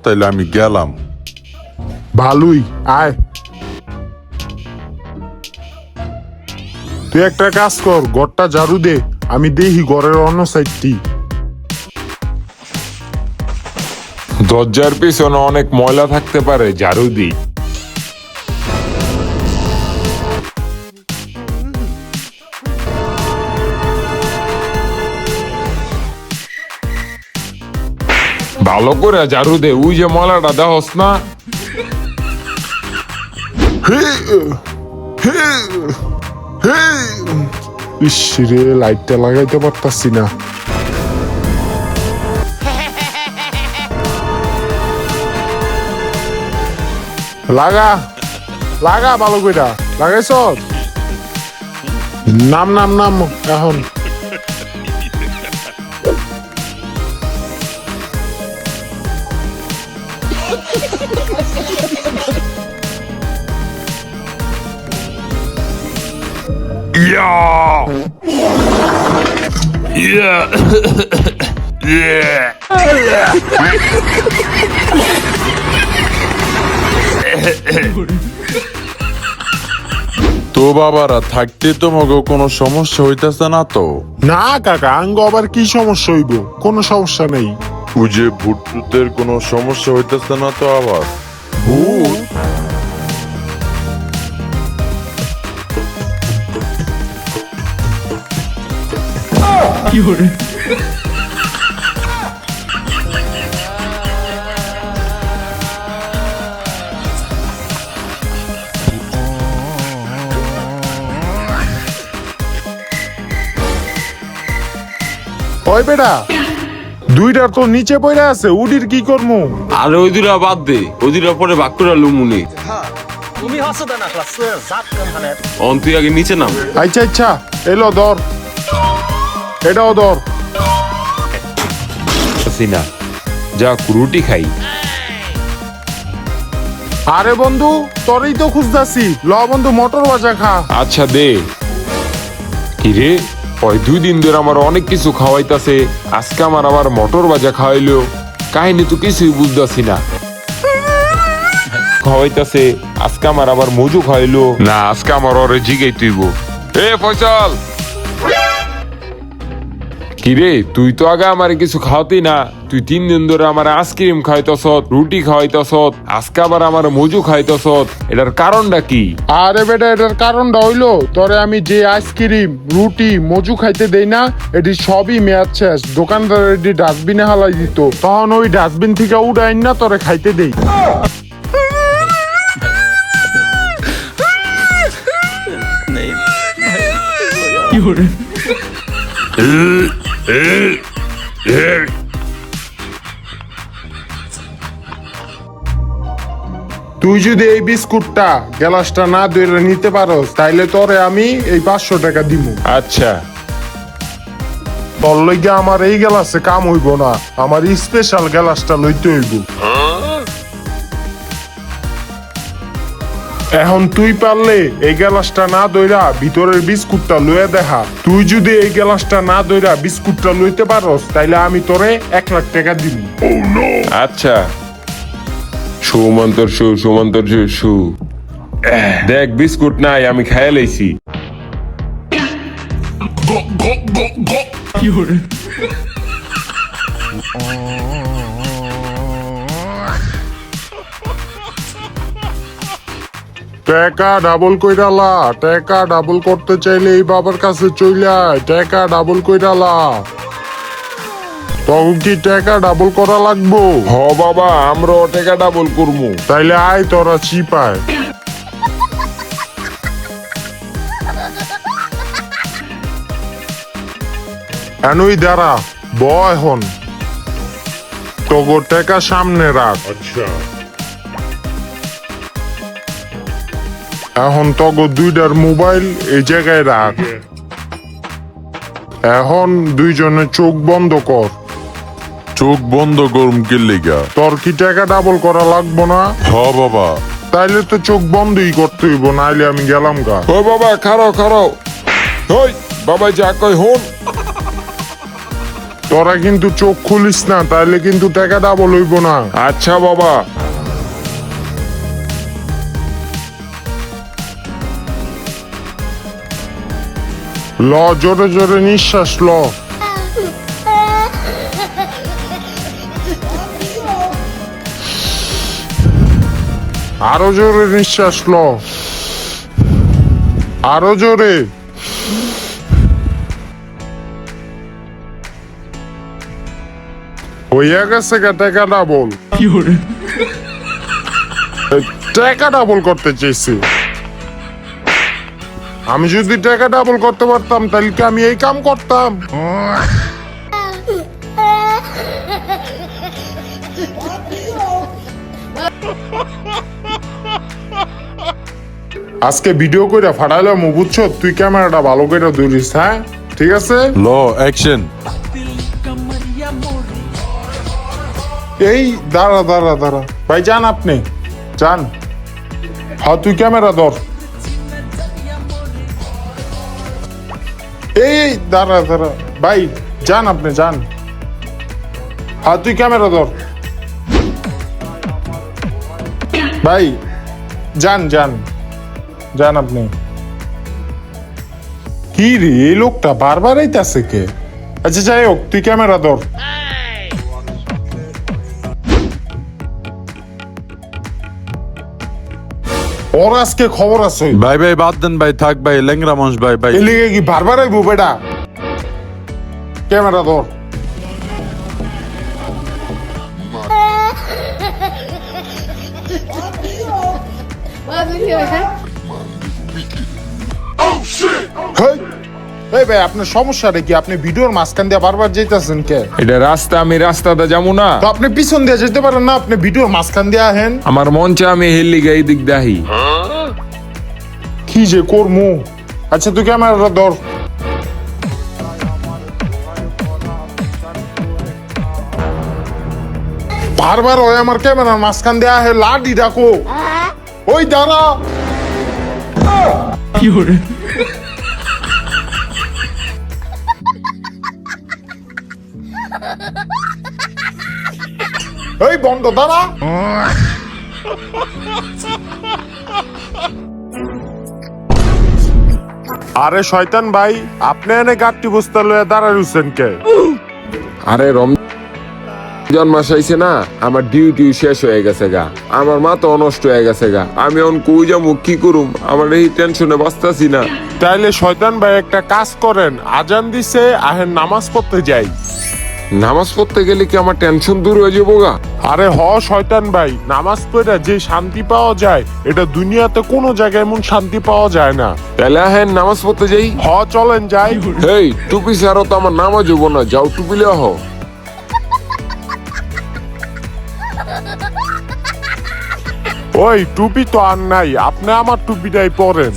তাইলে আমি গেলাম। ভালোই, আয়। তুই একটা কাজ কর, ঘরটা ঝাড়ু দে, আমি দেখি ঘরের অন্য সাইডটি। দরজার পিছনে অনেক ময়লা থাকতে পারে, ঝাড়ু দিই। ভালো করে ঝাড়ু দে, ওই যে ময়লাটা দেহস না। ইস রে, লাইটটা লাগাইতে পারতাছি না। লাগা লাগা ভালো কইরা লাগাইছ। নাম নাম নাম এখন। Yeah. Yeah. Yeah. তো বাবারা থাকতে তোমাকে কোনো সমস্যা হইতেছে না তো? না কাকা, আঙ্গ আবার কি সমস্যা হইব? কোনো সমস্যা নেই। ওই যে ভূতের কোনো সমস্যা হইতেছে না তো আবার? ভূত? ওই বেটা, দুইটার তো নিচে পড়ে আছে, উডির কি করমু? আরে ওই দুটা বাদ দে, ওই দুটা পরে বাক করে লুমুনি। তুমি হচ্ছে না ক্লাস জাত কোনখানে অন তুই আগে নিচে নাম। আচ্ছা আচ্ছা, এলো ধর, এটাও ধর। না, যা রুটি খাই। আরে বন্ধু, তোরই তো খুঁজতাছি, ল বন্ধু মটর ভাজা খা। আচ্ছা দে। কিরে, ওই 2 দিন ধরে আমার অনেক কিছু খাওয়াইতাছে, আজকে আমার আবার মটর ভাজা খাওয়াইলো। কাহিনী তো কিছুই বুঝতেছি না। খাওয়াইতাছে, আজকে আমার আবার মজু খাওয়াইলো না, আজকে আমার ওরে জিগাই তুইব। এ ফয়সাল, কিরে তুই তো আগে আমার কিছু খাওয়াতি না, তুই 3 দিন ধরে আমার আইসক্রিম খাইতেছ, রুটি খাওয়াইতেছ, আজকে আবার আমার মজু খাইতেছ, এটার কারণটা কি? আরে বেটা, এটার কারণটা হইলো, তোরে আমি যে আইসক্রিম রুটি মজু খাইতে দেই না, এটি সবই মেয়াদ শেষ। দোকানদার এটি ডাস্টবিনে হালাই দিত, তখন ওই ডাস্টবিন থেকে উঠাই না তোরে খাইতে দেই। তুই যদি এই বিস্কুটটা গ্লাসটা না ধরে নিতে পারোস, তাইলে তোরে আমি এই 500 টাকা দিব। আচ্ছা। তোর লইগা আমার এই গ্লাসে কাম হইব না, আমার স্পেশাল গ্লাসটা লইতে হইব। এখন তুই পারলে এই গ্লাসটা না দইরা ভিতরের বিস্কুটটা লইয়া দেখা। তুই যদি এই গ্লাসটা না দইরা বিস্কুটটা লইতে পারোস, তাইলে আমি তোরে 1 লাখ টাকা দিব। আচ্ছা, সুমন্তর শু, সুমন্তর শু শু। দেখ বিস্কুট নাই, আমি খাইয়া লাইছি। টাকা ডাবল কইরালা, টাকা ডাবল করতে চাইলে এই বাবার কাছে চইলা টাকা ডাবল কইরালা। তখন কি টাকা ডাবল করা লাগবো? হ বাবা, আমরা টাকা ডাবল করবো। তাইলে আয় তোরা চিপায়। এনুই দাঁড়া, ব এখন তগো টাকা সামনে রাখ। আচ্ছা। এখন তগো দুইটার মোবাইল এই জায়গায় রাখ। এখন দুইজনে চোখ বন্ধ কর। চোখ বন্ধ করুম কি লিগা? তোর কি টাকা ডাবল করা লাগবো না? হ বাবা। তাইলে তো চোখ বন্ধই করতে হইব, নাইলে আমি গেলাম গা। ও বাবা, খারো খারো। ওই বাবা যা কই হন। তোরা কিন্তু চোখ খুলিস না, তাহলে কিন্তু টাকা ডাবল হইব না। আচ্ছা বাবা। ল, জোরে জোরে নিঃশ্বাস ল। আরো জোরে নিঃশ্বাস ল, আরো জোরে। হইয়া গেছে টাকা ডাবল। টাকা ডাবল করতে চেয়েছি। আমি যদি টাকা ডাবল করতে পারতাম তাহলে কি আমি এই কাম করতাম? আজকে ভিডিও কইরা ফাটাইলাম, বুঝছো? তুই ক্যামেরাটা ভালো করে ধরিস, হ্যাঁ? ঠিক আছে। ল অ্যাকশন। এই দাঁড়া দাঁড়া দাঁড়া ভাই, যান আপনি যান। হ্যাঁ তুই ক্যামেরা ধর। এই দাঁড়া দাঁড়া ভাই, যান আপনি যান। হ্যাঁ তুই ক্যামেরা ধর ভাই, যান যান যান আপনি। কি রে, এই লোকটা বারবার আইতাছে কে? আচ্ছা যাই হোক, তুই ক্যামেরা ধর। ওর আজকে খবর আছে। ভাই ভাই বাদ দেন ভাই, থাক ভাই, ল্যাংরা মানুষ ভাই ভাই। এই লিগে কি বারবার আইবো বেটা? ক্যামেরা ধর। হেই, এই ভাই আপনার সমস্যাটা কি? আপনি ভিডিওর মাঝখান দিয়ে বারবার যেতেছেন কে? এটা রাস্তা, আমি রাস্তাটা যাবো না। তো আপনি পিছন দিয়ে যেতে পারেন না? আপনি ভিডিওর মাঝখান দিয়ে আহেন। আমার মন চায় আমি হেললি গাই দিক দাহি। কি যে করমু? আচ্ছা তুই ক্যামেরাটা ধর। বারবার ওই আমার ক্যামেরার মাঝখান দিয়ে আহে, লাডি ডাকো। ওই দাঁড়া। এই বন্ধ, দাঁড়া। আরে শয়তান ভাই, আপনি এনে গাড়ি বস্তা লয়ে দাঁড়ায় রয়েছেন কে? আরে রমজান মাস আইছে না, আমার ডিউটি শেষ হয়ে গেছে গা, আমার মা তো নষ্ট হয়ে গেছে গা। আমি অন কই যাবো, কি করুম, আমার এই টেনশনে বাঁচতাছি না। তাইলে শয়তান ভাই একটা কাজ করেন, আজান দিছে, আহেন নামাজ পড়তে যাই। নামাজ পড়তে গেলে কি আমার টেনশন দূর হয়ে যাবো গা? আরে হ শয়তান ভাই, নামাজ পড়ে যে শান্তি পাওয়া যায়, এটা দুনিয়াতে কোনো জায়গায় এমন শান্তি পাওয়া যায় না। তাহলে হ্যাঁ নামাজ পড়তে যাই। হ চলেন যাই। হেই, টুপি ছাড়া তো আমার নামাজ হবো না, যাও টুপি লিয়া হ। ওই টুপি তো আর নাই, আপনি আমার টুপিটাই পরেন।